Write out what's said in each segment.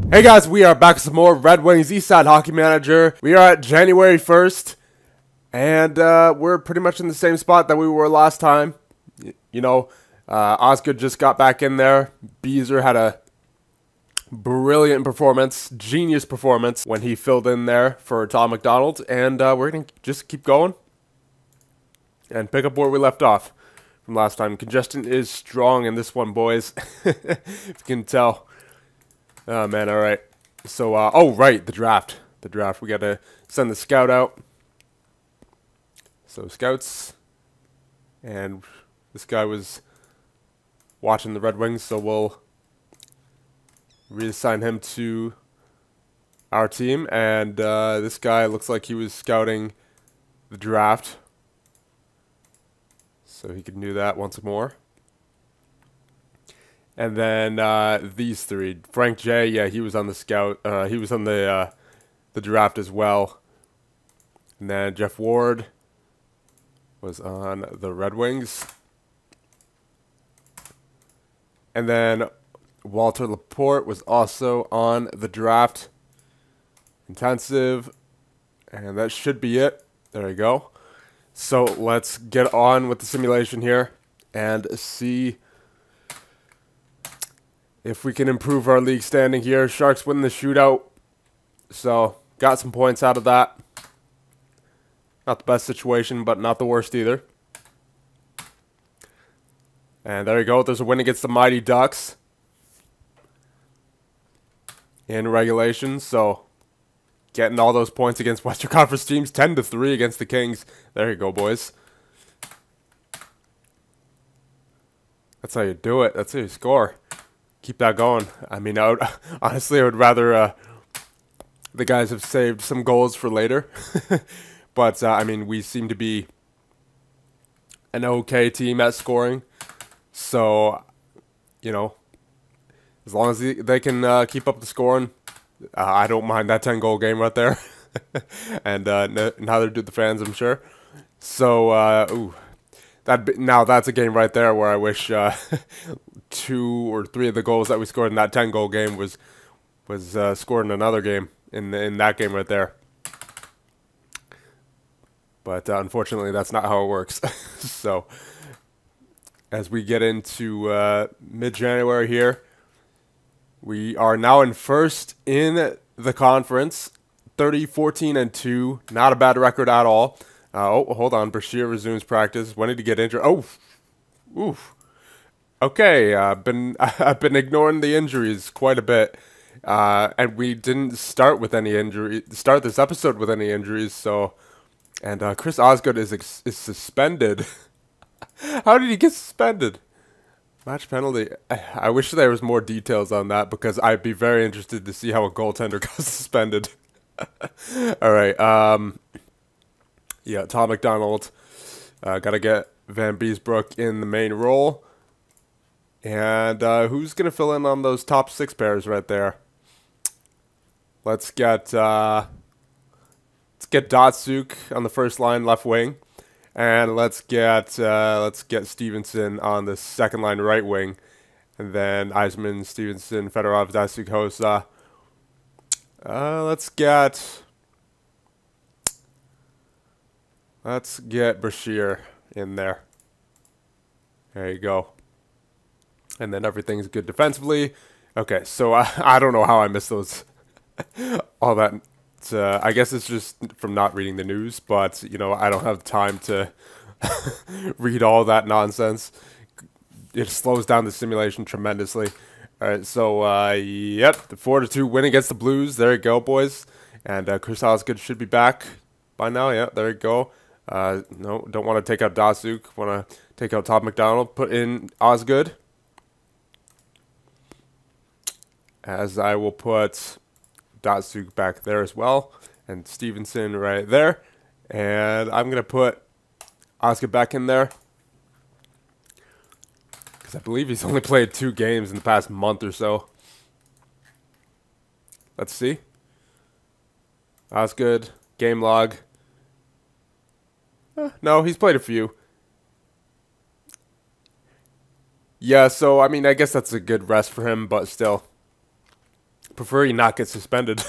Hey guys, we are back with some more Red Wings Eastside Hockey Manager. We are at January 1st, and we're pretty much in the same spot that we were last time. Osgood just got back in there. Beezer had a brilliant performance, genius performance, when he filled in there for Tom McDonald, and we're going to just keep going and pick up where we left off from last time. Congestion is strong in this one, boys, if you can tell. Oh, man, all right. So, oh, right, the draft. The draft. We got to send the scout out. So, scouts. And this guy was watching the Red Wings, so we'll reassign him to our team. And this guy looks like he was scouting the draft. So, he can do that once more. And then these three, Frank J. Yeah, he was on the scout. He was on the draft as well. And then Jeff Ward was on the Red Wings. And then Walter Laporte was also on the draft. Intensive, and that should be it. There you go. So let's get on with the simulation here and see if we can improve our league standing here. Sharks win the shootout, so got some points out of that. Not the best situation, but not the worst either. And there you go. There's a win against the Mighty Ducks in regulation, so getting all those points against Western Conference teams. 10-3 against the Kings. There you go, boys. That's how you do it. That's how you score. Keep that going. I mean, honestly, I would rather the guys have saved some goals for later. But, I mean, we seem to be an okay team at scoring. So, you know, as long as they can keep up the scoring, I don't mind that 10-goal game right there. And neither do the fans, I'm sure. So, ooh. Now that's a game right there where I wish 2 or 3 of the goals that we scored in that 10-goal game was scored in another game in that game right there. But unfortunately, that's not how it works. So as we get into mid-January here, we are now in first in the conference, 30-14-2. Not a bad record at all. Oh, hold on. Brashear resumes practice. When did he get injured? Oh, oof. Okay, I've been ignoring the injuries quite a bit, and we didn't start this episode with any injuries. So, and Chris Osgood is suspended. How did he get suspended? Match penalty. I wish there was more details on that because I'd be very interested to see how a goaltender got suspended. All right. Yeah, Tom McDonald. Got to get Van Beesbrook in the main role. And who's going to fill in on those top 6 pairs right there? Let's get Datsuk on the first line, left wing. And let's get Stevenson on the second line, right wing. And then Eisman, Stevenson, Fedorov, Datsuk, Hossa. Let's get Brashear in there. There you go. And then everything's good defensively. Okay, so I don't know how I missed those. All that. I guess it's just from not reading the news, but, you know, I don't have time to read all that nonsense. It slows down the simulation tremendously. All right, so, yep, the 4-2 win against the Blues. There you go, boys. And Chris Osgood should be back by now. Yeah, there you go. No, don't want to take out Datsuk. Want to take out Tom McDonald. Put in Osgood. As I will put Datsuk back there as well. And Stevenson right there. And I'm going to put Osgood back in there. Because I believe he's only played 2 games in the past month or so. Let's see. Osgood. Game log. No, he's played a few. Yeah, so, I mean, I guess that's a good rest for him, but still. prefer he not get suspended.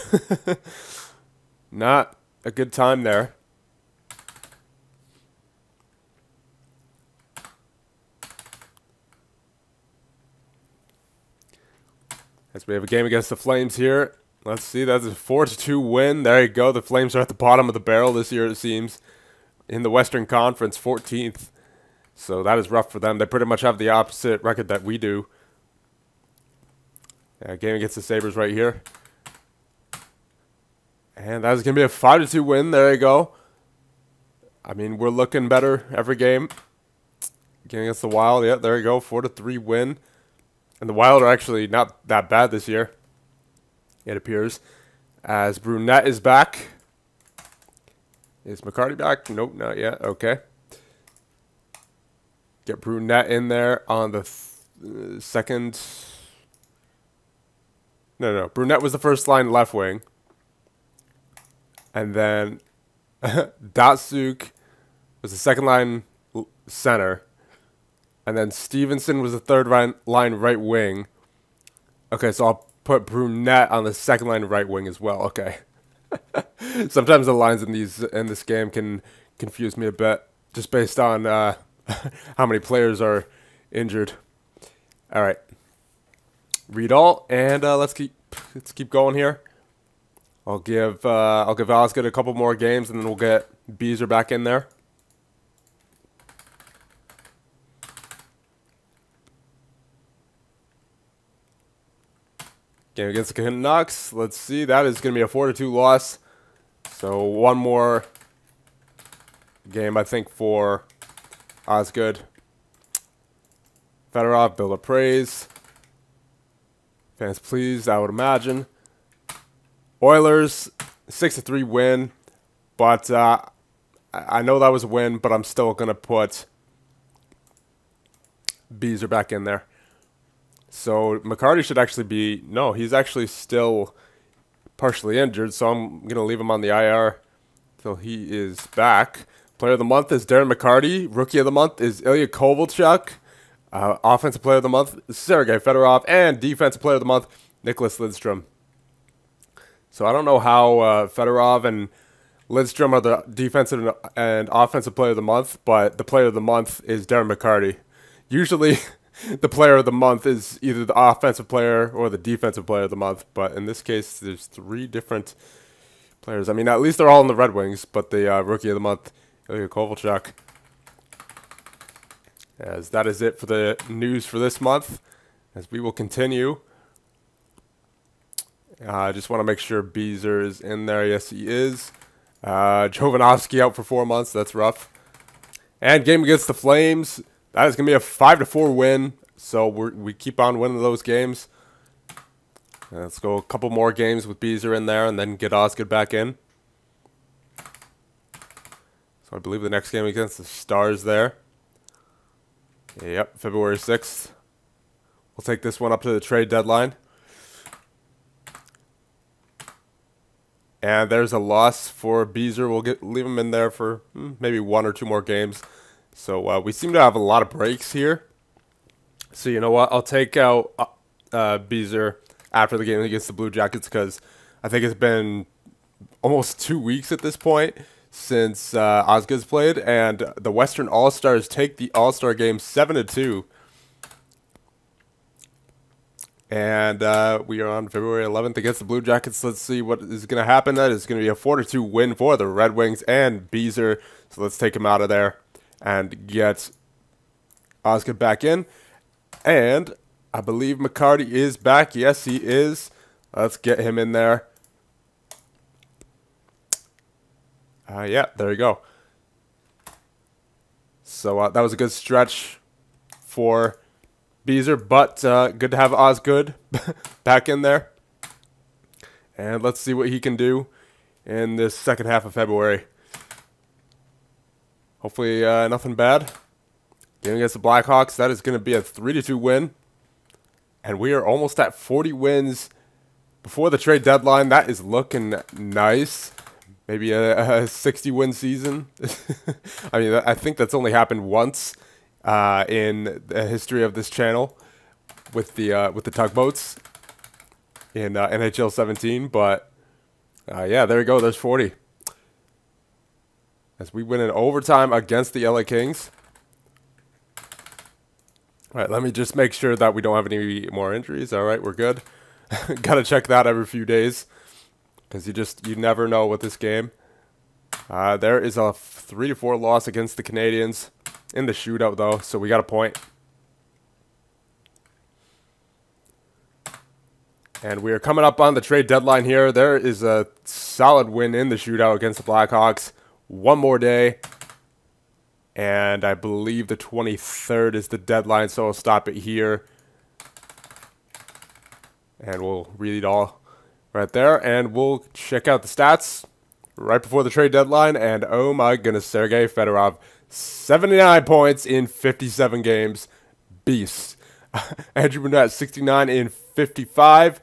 Not a good time there. As we have a game against the Flames here. Let's see, that's a 4-2 win. There you go. The Flames are at the bottom of the barrel this year, it seems. In the Western Conference, 14th. So that is rough for them. They pretty much have the opposite record that we do. Yeah, game against the Sabres right here. And that is going to be a 5-2 win. There you go. I mean, we're looking better every game. Game against the Wild. Yeah, there you go. 4-3 win. And the Wild are actually not that bad this year, it appears. As Brunette is back. Is McCarty back? Nope, not yet. Okay. Get Brunette in there on the second. No. Brunette was the first line left wing. And then Datsuk was the second line center. And then Stevenson was the third line right wing. Okay, so I'll put Brunette on the second line right wing as well. Okay. Sometimes the lines in this game can confuse me a bit, just based on how many players are injured. All right. Read all, and let's keep going here. I'll give Osgood a couple more games, and then we'll get Beezer back in there. Game against the Canucks. Let's see. That is going to be a 4-2 loss. So one more game, I think, for Osgood. Fedorov, bill of praise. Fans pleased, I would imagine. Oilers, 6-3 win. But I know that was a win, but I'm still going to put Beezer back in there. So McCarty should actually be... No, he's actually still partially injured, so I'm going to leave him on the IR until he is back. Player of the month is Darren McCarty. Rookie of the month is Ilya Kovalchuk. Offensive player of the month is Sergei Fedorov. And defensive player of the month, Nicholas Lidstrom. So I don't know how Fedorov and Lidstrom are the defensive and offensive player of the month, but the player of the month is Darren McCarty. Usually... the player of the month is either the offensive player or the defensive player of the month. But in this case, there's 3 different players. I mean, at least they're all in the Red Wings, but the rookie of the month, Ilya Kovalchuk. As that is it for the news for this month. As we will continue. I just want to make sure Beezer is in there. Yes, he is. Jovanovski out for 4 months. That's rough. And game against the Flames. That is going to be a 5-4 win, so we keep on winning those games. Let's go a couple more games with Beezer in there and then get Osgood back in. So I believe the next game against the Stars there. Yep, February 6th. We'll take this one up to the trade deadline. And there's a loss for Beezer. We'll leave him in there for maybe 1 or 2 more games. So we seem to have a lot of breaks here. So you know what? I'll take out Beezer after the game against the Blue Jackets because I think it's been almost 2 weeks at this point since Osgood's played. And the Western All-Stars take the All-Star game 7-2. And we are on February 11th against the Blue Jackets. Let's see what is going to happen. That is going to be a 4-2 win for the Red Wings and Beezer. So let's take him out of there and get Osgood back in. And I believe McCarty is back. Yes, he is. Let's get him in there. Yeah, there you go. So that was a good stretch for Beezer, but good to have Osgood back in there. And let's see what he can do in this second half of February. Hopefully nothing bad. Game against the Blackhawks, that is going to be a 3-2 win. And we are almost at 40 wins before the trade deadline. That is looking nice. Maybe a 60-win season. I mean, I think that's only happened once in the history of this channel with the tugboats. in NHL 17. But yeah, there you go. There's 40. As we win in overtime against the LA Kings. All right, let me just make sure that we don't have any more injuries. All right, we're good. Got to check that every few days because you never know with this game. There is a 3-4 loss against the Canadiens in the shootout, though, so we got a point. And we are coming up on the trade deadline here. There is a solid win in the shootout against the Blackhawks. One more day. And I believe the 23rd is the deadline, so I'll stop it here. And we'll read it all right there. And we'll check out the stats right before the trade deadline. And oh my goodness, Sergei Fedorov, 79 points in 57 games. Beast. Andrew Burnett, 69 in 55.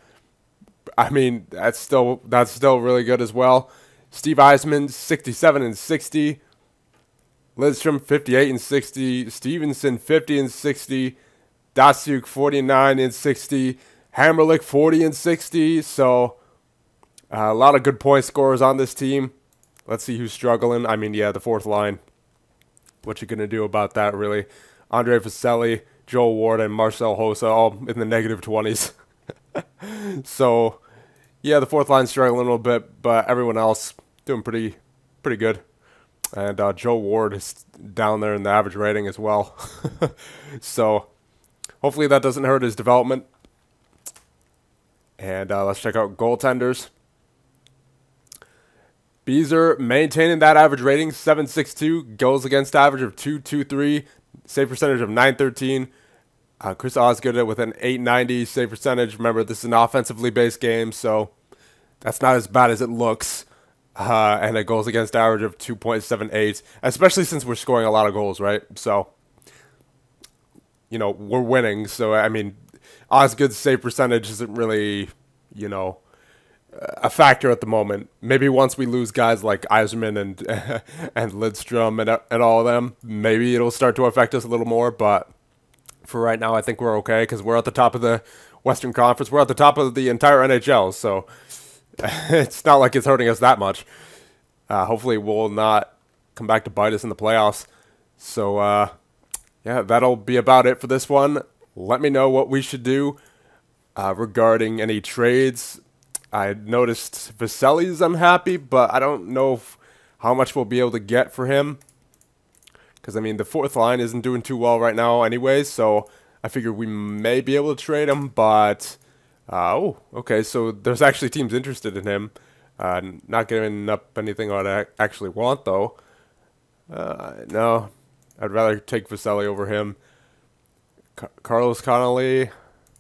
I mean, that's still really good as well. Steve Eisman, 67 and 60. Lidstrom, 58 and 60. Stevenson, 50 and 60. Dasyuk, 49 and 60. Hammerlick, 40 and 60. So, a lot of good point scorers on this team. Let's see who's struggling. I mean, yeah, the fourth line. What you going to do about that, really? Andre Vaselli, Joel Ward, and Marcel Hossa, all in the negative 20s. So, yeah, the fourth line's struggling a little bit, but everyone else doing pretty good. And Joe Ward is down there in the average rating as well. So hopefully that doesn't hurt his development. And let's check out goaltenders. Beezer maintaining that average rating, 7.62. Goals against average of 2.23. Save percentage of 9.13. Chris Osgood with an 8.90 save percentage. Remember, this is an offensively based game, so that's not as bad as it looks. And a goals against average of 2.78, especially since we're scoring a lot of goals, right? So, you know, we're winning. So, I mean, Osgood's save percentage isn't really, you know, a factor at the moment. Maybe once we lose guys like Yzerman and Lidstrom and all of them, maybe it'll start to affect us a little more. But for right now, I think we're okay because we're at the top of the Western Conference. We're at the top of the entire NHL, so it's not like it's hurting us that much. Hopefully, we'll not come back to bite us in the playoffs. So, yeah, that'll be about it for this one. Let me know what we should do regarding any trades. I noticed Vaselli's unhappy, but I don't know how much we'll be able to get for him. Because, I mean, the fourth line isn't doing too well right now anyways, so I figured we may be able to trade him, but oh, okay, so there's actually teams interested in him. Not giving up anything I actually want, though. No, I'd rather take Vaselli over him. Carlos Connolly,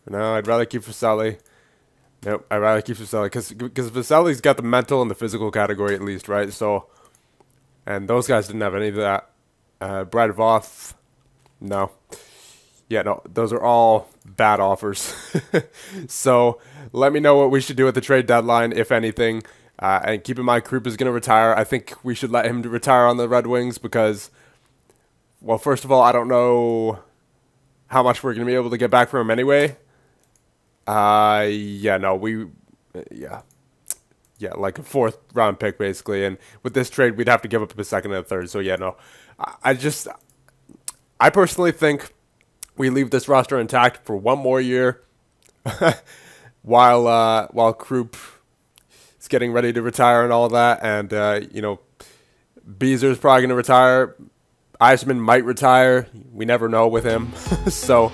no, I'd rather keep Vaselli. Nope, I'd rather keep Vaselli, because Vaselli's got the mental and the physical category at least, right? So, and those guys didn't have any of that. Brad Voth, no. Yeah, no, those are all bad offers. So let me know what we should do at the trade deadline, if anything. And keep in mind, Krupp is going to retire. I think we should let him retire on the Red Wings because, well, first of all, I don't know how much we're going to be able to get back from him anyway. Yeah, no, yeah, like a fourth round pick basically. And with this trade, we'd have to give up a second and a third. So yeah, no, I personally think we leave this roster intact for one more year, while Krupp is getting ready to retire and all that, and you know, Beezer's probably going to retire. Eisman might retire. We never know with him. So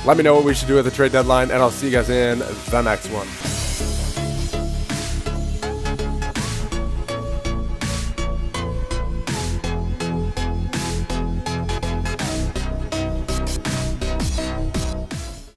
let me know what we should do at the trade deadline, and I'll see you guys in the next one.